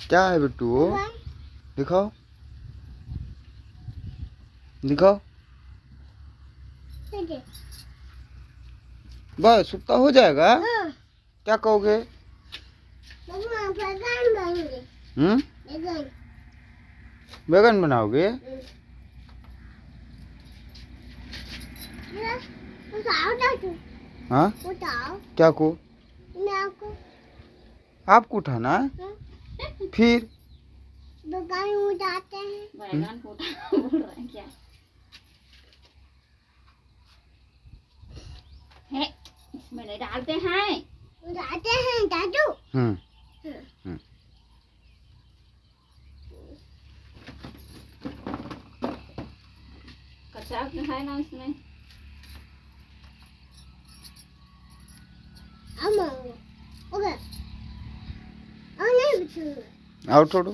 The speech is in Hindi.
क्या है बिट्टू वो? दिखाओ दिखाओ। बस उतना हो जाएगा? क्या कहोगे? बैगन बनाओगे? हाँ क्या को? आपको उठाना है? फिर दुकान उठाते हैं। बैगन बोल रहे हैं क्या है? इसमें नहीं डालते हैं दादू। कच्चा है ना इसमें। आओ छोड़ो।